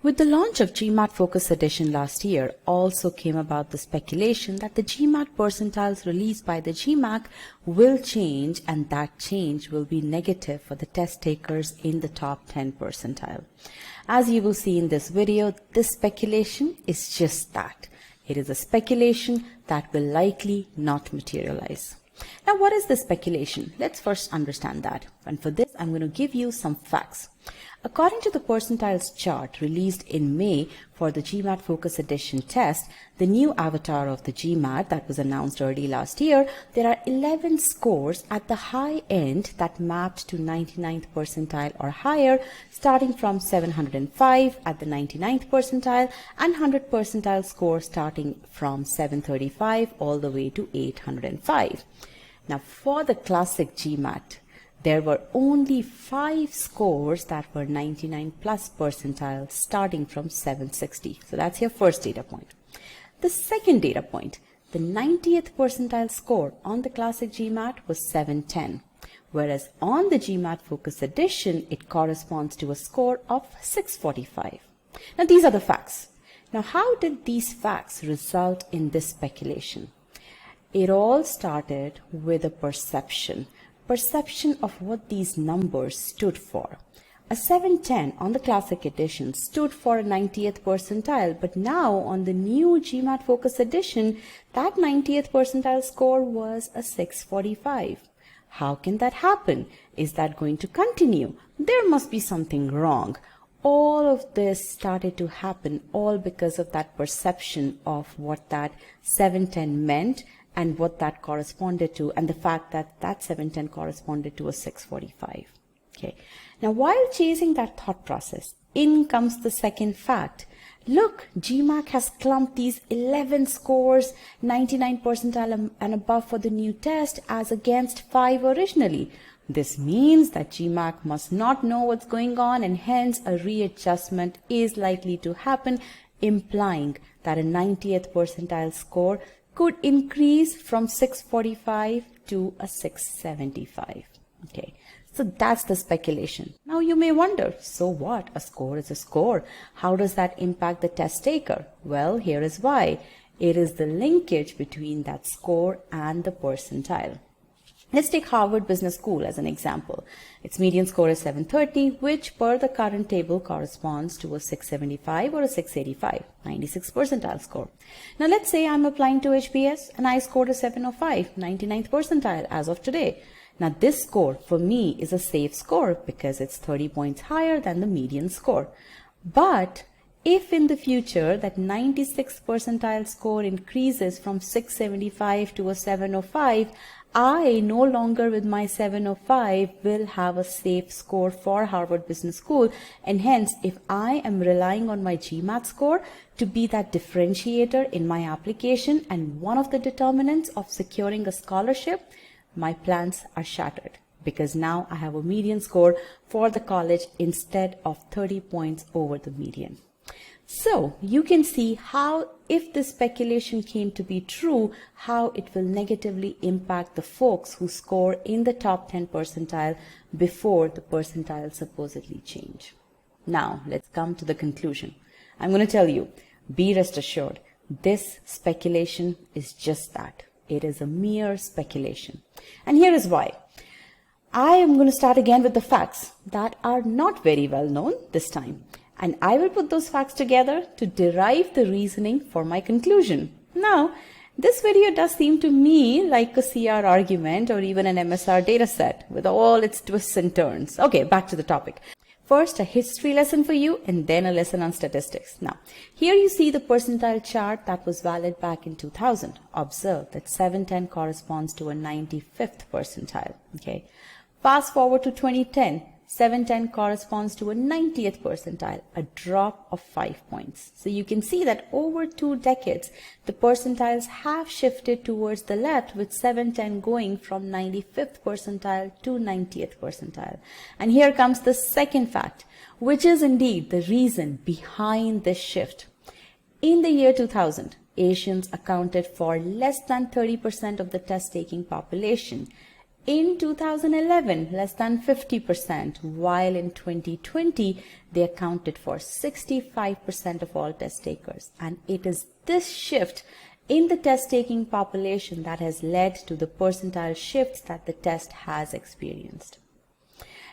With the launch of GMAT Focus Edition last year, also came about the speculation that the GMAT percentiles released by the GMAC will change, and that change will be negative for the test takers in the top 10 percentile. As you will see in this video, this speculation is just that. It is a speculation that will likely not materialize. Now, what is the speculation? Let's first understand that. And for this, I'm going to give you some facts. According to the percentiles chart released in May for the GMAT Focus Edition test, the new avatar of the GMAT that was announced early last year, there are 11 scores at the high end that mapped to 99th percentile or higher, starting from 705 at the 99th percentile and 100 percentile score starting from 735 all the way to 805. Now, for the classic GMAT, there were only 5 scores that were 99 plus percentile starting from 760. So that's your first data point. The second data point, the 90th percentile score on the classic GMAT was 710, whereas on the GMAT Focus Edition, it corresponds to a score of 645. Now, these are the facts. Now, how did these facts result in this speculation? It all started with a perception of what these numbers stood for. A 710 on the classic edition stood for a 90th percentile, but now on the new GMAT Focus Edition, that 90th percentile score was a 645. How can that happen? Is that going to continue? There must be something wrong. All of this started to happen all because of that perception of what that 710 meant and what that corresponded to, and the fact that that 710 corresponded to a 645. Okay. Now, while chasing that thought process, in comes the second fact. Look, GMAC has clumped these 11 scores, 99 percentile and above for the new test as against 5 originally. This means that GMAC must not know what's going on, and hence a readjustment is likely to happen, implying that a 90th percentile score could increase from 645 to a 675. Okay, so that's the speculation. Now you may wonder, so what? A score is a score. How does that impact the test taker? Well, here is why. It is the linkage between that score and the percentile. Let's take Harvard Business School as an example. Its median score is 730, which per the current table corresponds to a 675 or a 685, 96 percentile score. Now let's say I'm applying to HBS and I scored a 705, 99th percentile as of today. Now this score for me is a safe score because it's 30 points higher than the median score. But if in the future that 96 percentile score increases from 675 to a 705, I no longer with my 705 will have a safe score for Harvard Business School, and hence if I am relying on my GMAT score to be that differentiator in my application and one of the determinants of securing a scholarship, my plans are shattered because now I have a median score for the college instead of 30 points over the median. So you can see how, if this speculation came to be true, how it will negatively impact the folks who score in the top 10 percentile before the percentile supposedly change. Now let's come to the conclusion. I'm going to tell you, be rest assured, this speculation is just that. It is a mere speculation. And here is why. I am going to start again with the facts that are not very well known this time. And I will put those facts together to derive the reasoning for my conclusion. Now, this video does seem to me like a CR argument or even an MSR dataset with all its twists and turns. Okay, back to the topic. First, a history lesson for you and then a lesson on statistics. Now, here you see the percentile chart that was valid back in 2000. Observe that 710 corresponds to a 95th percentile. Okay. Fast forward to 2010. 710 corresponds to a 90th percentile, a drop of 5 points. So you can see that over 2 decades, the percentiles have shifted towards the left, with 710 going from 95th percentile to 90th percentile. And here comes the second fact, which is indeed the reason behind this shift. In the year 2000, Asians accounted for less than 30% of the test-taking population. In 2011, less than 50%, while in 2020, they accounted for 65% of all test takers. And it is this shift in the test-taking population that has led to the percentile shifts that the test has experienced.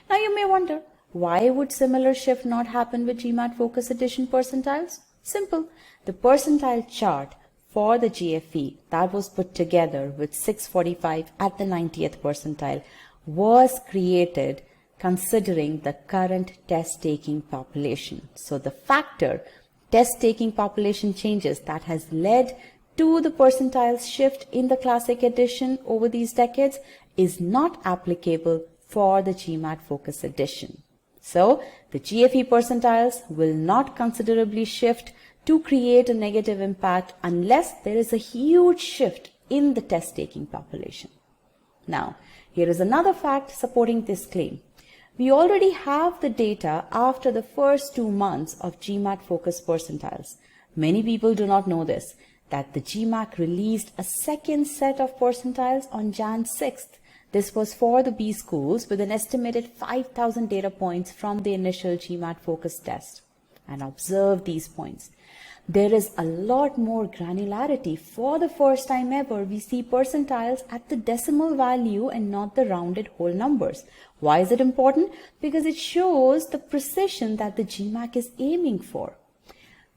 Now you may wonder, why would similar shift not happen with GMAT Focus Edition percentiles? Simple. The percentile chart for the GFE that was put together with 645 at the 90th percentile was created considering the current test-taking population. So the factor test-taking population changes that has led to the percentiles shift in the classic edition over these decades is not applicable for the GMAT Focus Edition. So the GFE percentiles will not considerably shift to create a negative impact unless there is a huge shift in the test-taking population. Now, here is another fact supporting this claim. We already have the data after the first 2 months of GMAT Focus Percentiles. Many people do not know this, that the GMAC released a second set of percentiles on Jan 6th. This was for the B schools with an estimated 5,000 data points from the initial GMAT Focus test. And observe these points. There is a lot more granularity. For the first time ever, we see percentiles at the decimal value and not the rounded whole numbers. Why is it important? Because it shows the precision that the GMAC is aiming for.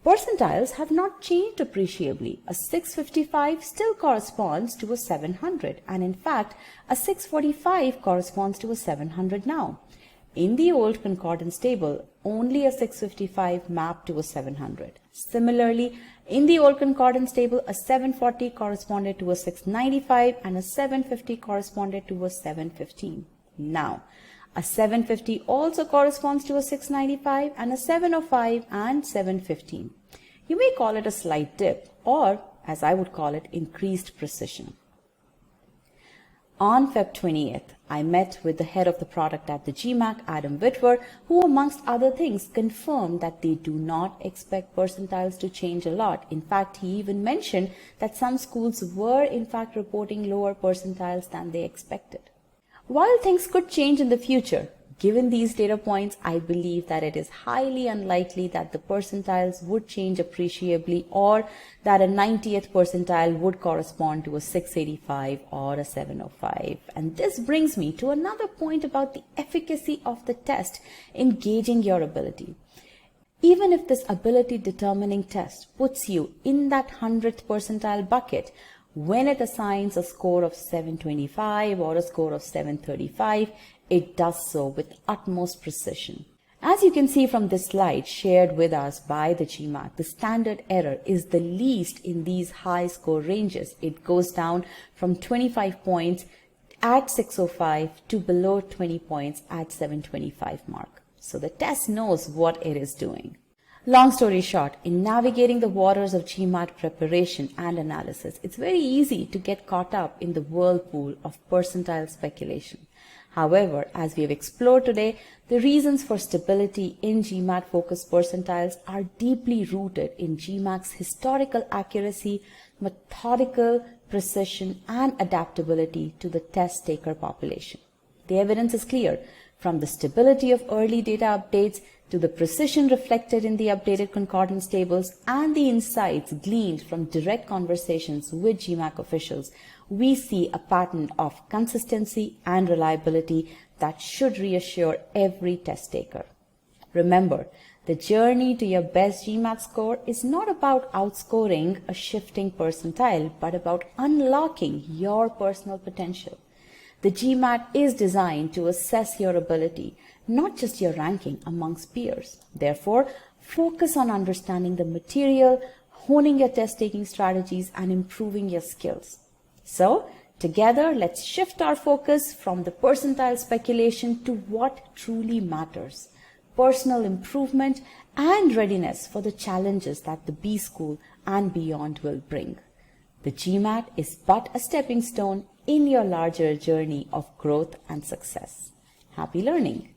Percentiles have not changed appreciably. A 655 still corresponds to a 700, and in fact, a 645 corresponds to a 700 now. In the old concordance table, only a 655 mapped to a 700. Similarly, in the old concordance table, a 740 corresponded to a 695 and a 750 corresponded to a 715. Now, a 750 also corresponds to a 695 and a 705 and 715. You may call it a slight dip, or as I would call it, increased precision. On Feb 20th, I met with the head of the product at the GMAC, Adam Whitwer, who amongst other things confirmed that they do not expect percentiles to change a lot. In fact, he even mentioned that some schools were in fact reporting lower percentiles than they expected. While things could change in the future, given these data points, I believe that it is highly unlikely that the percentiles would change appreciably or that a 90th percentile would correspond to a 685 or a 705. And this brings me to another point about the efficacy of the test in gauging your ability. Even if this ability determining test puts you in that 100th percentile bucket, when it assigns a score of 725 or a score of 735, it does so with utmost precision. As you can see from this slide shared with us by the GMAT, the standard error is the least in these high score ranges. It goes down from 25 points at 605 to below 20 points at 725 mark. So the test knows what it is doing. Long story short, in navigating the waters of GMAT preparation and analysis, it's very easy to get caught up in the whirlpool of percentile speculation. However, as we have explored today, the reasons for stability in GMAT Focus Percentiles are deeply rooted in GMAC's historical accuracy, methodical precision, and adaptability to the test taker population. The evidence is clear, from the stability of early data updates to the precision reflected in the updated concordance tables and the insights gleaned from direct conversations with GMAC officials, we see a pattern of consistency and reliability that should reassure every test taker. Remember, the journey to your best GMAT score is not about outscoring a shifting percentile, but about unlocking your personal potential. The GMAT is designed to assess your ability, not just your ranking amongst peers. Therefore, focus on understanding the material, honing your test-taking strategies, and improving your skills. So, together, let's shift our focus from the percentile speculation to what truly matters: personal improvement and readiness for the challenges that the B School and beyond will bring. The GMAT is but a stepping stone in your larger journey of growth and success. Happy learning!